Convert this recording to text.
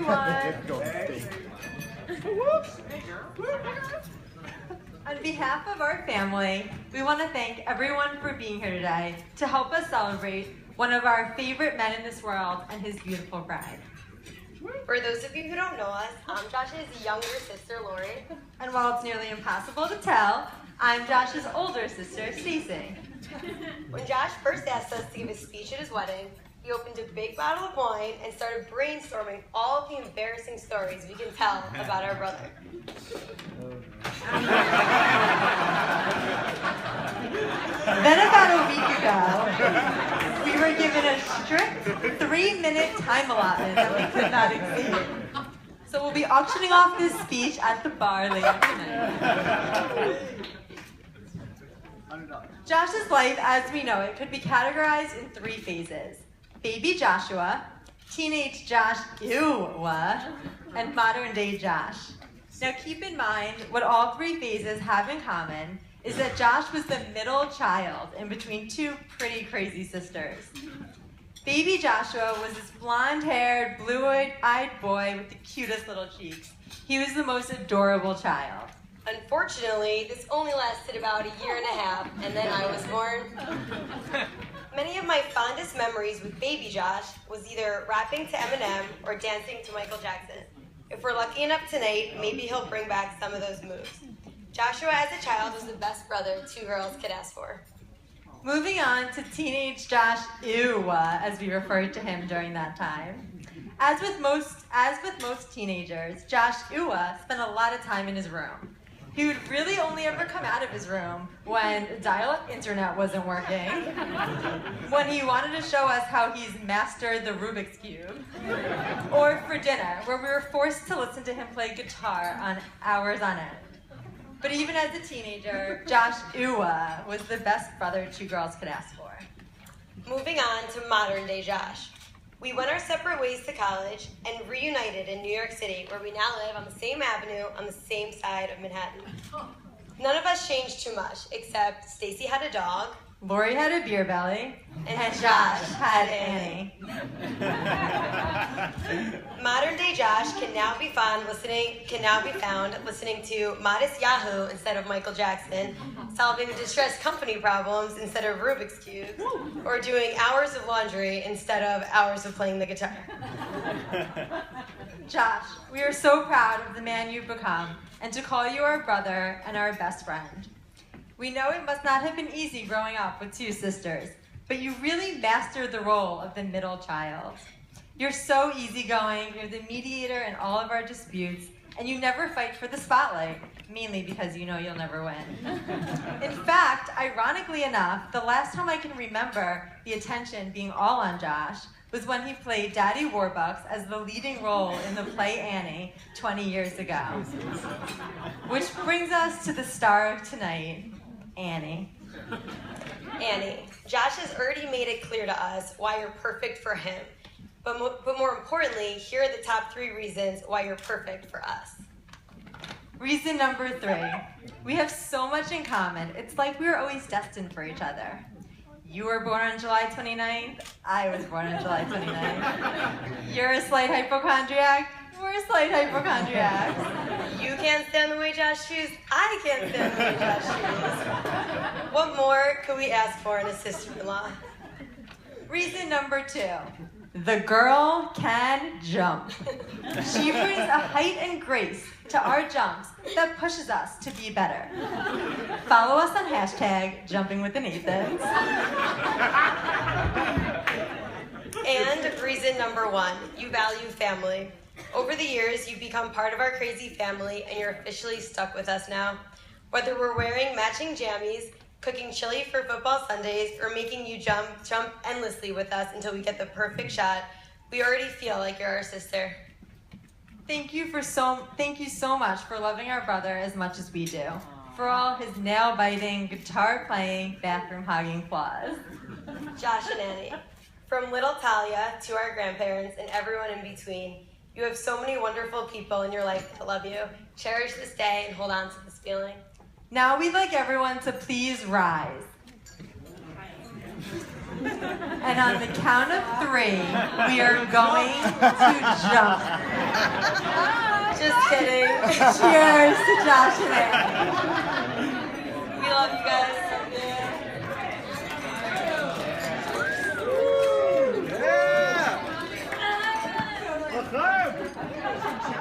everyone. On behalf of our family, we want to thank everyone for being here today to help us celebrate one of our favorite men in this world and his beautiful bride. For those of you who don't know us, I'm Josh's younger sister, Lori. And while it's nearly impossible to tell, I'm Josh's older sister, Stacy. When Josh first asked us to give a speech at his wedding, he opened a big bottle of wine and started brainstorming all of the embarrassing stories we can tell about our brother. Then about a week ago, we were given a strict 3-minute time allotment that we could not exceed. So we'll be auctioning off this speech at the bar later tonight. Josh's life, as we know it, could be categorized in 3 phases: baby Joshua, teenage Josh, and modern day Josh. Now keep in mind, what all 3 phases have in common is that Josh was the middle child in between 2 pretty crazy sisters. Baby Joshua was this blonde-haired, blue-eyed boy with the cutest little cheeks. He was the most adorable child. Unfortunately, this only lasted about a year and a half, and then I was born. Many of my fondest memories with baby Josh was either rapping to Eminem or dancing to Michael Jackson. If we're lucky enough tonight, maybe he'll bring back some of those moves. Joshua as a child was the best brother 2 girls could ask for. Moving on to teenage Josh, as we referred to him during that time. As with most teenagers, Josh spent a lot of time in his room. He would really only ever come out of his room when dial-up internet wasn't working, when he wanted to show us how he's mastered the Rubik's Cube, or for dinner, where we were forced to listen to him play guitar on hours on end. But even as a teenager, Josh was the best brother 2 girls could ask for. Moving on to modern day Josh. We went our separate ways to college and reunited in New York City, where we now live on the same avenue on the same side of Manhattan. None of us changed too much, except Stacy had a dog, Lori had a beer belly, and Josh had Annie. Modern day Josh can now be found listening to Modest Yahoo instead of Michael Jackson, solving distressed company problems instead of Rubik's Cubes, or doing hours of laundry instead of hours of playing the guitar. Josh, we are so proud of the man you've become, and to call you our brother and our best friend. We know it must not have been easy growing up with 2 sisters, but you really mastered the role of the middle child. You're so easygoing, you're the mediator in all of our disputes, and you never fight for the spotlight, mainly because you know you'll never win. In fact, ironically enough, the last time I can remember the attention being all on Josh was when he played Daddy Warbucks as the leading role in the play Annie 20 years ago. Which brings us to the star of tonight, Annie. Annie, Josh has already made it clear to us why you're perfect for him. But more importantly, here are the top 3 reasons why you're perfect for us. Reason number 3. We have so much in common. It's like we were always destined for each other. You were born on July 29th. I was born on July 29th. You're a slight hypochondriac. We're slight hypochondriacs. You can't stand the way Josh chews. I can't stand the way Josh chews. What more could we ask for in a sister-in-law? Reason number 2. The girl can jump. She brings a height and grace to our jumps that pushes us to be better. Follow us on #JumpingWithTheNathans. And reason number 1, you value family. Over the years, you've become part of our crazy family, and you're officially stuck with us now. Whether we're wearing matching jammies, cooking chili for football Sundays, or making you jump endlessly with us until we get the perfect shot, we already feel like you're our sister. Thank you so much for loving our brother as much as we do. For all his nail-biting, guitar-playing, bathroom-hogging flaws. Josh and Annie, from little Talia to our grandparents and everyone in between, you have so many wonderful people in your life that love you. Cherish this day and hold on to this feeling. Now we'd like everyone to please rise. And on the count of 3, we are going to jump. Just kidding. Cheers to Josh and Aaron. We love you guys.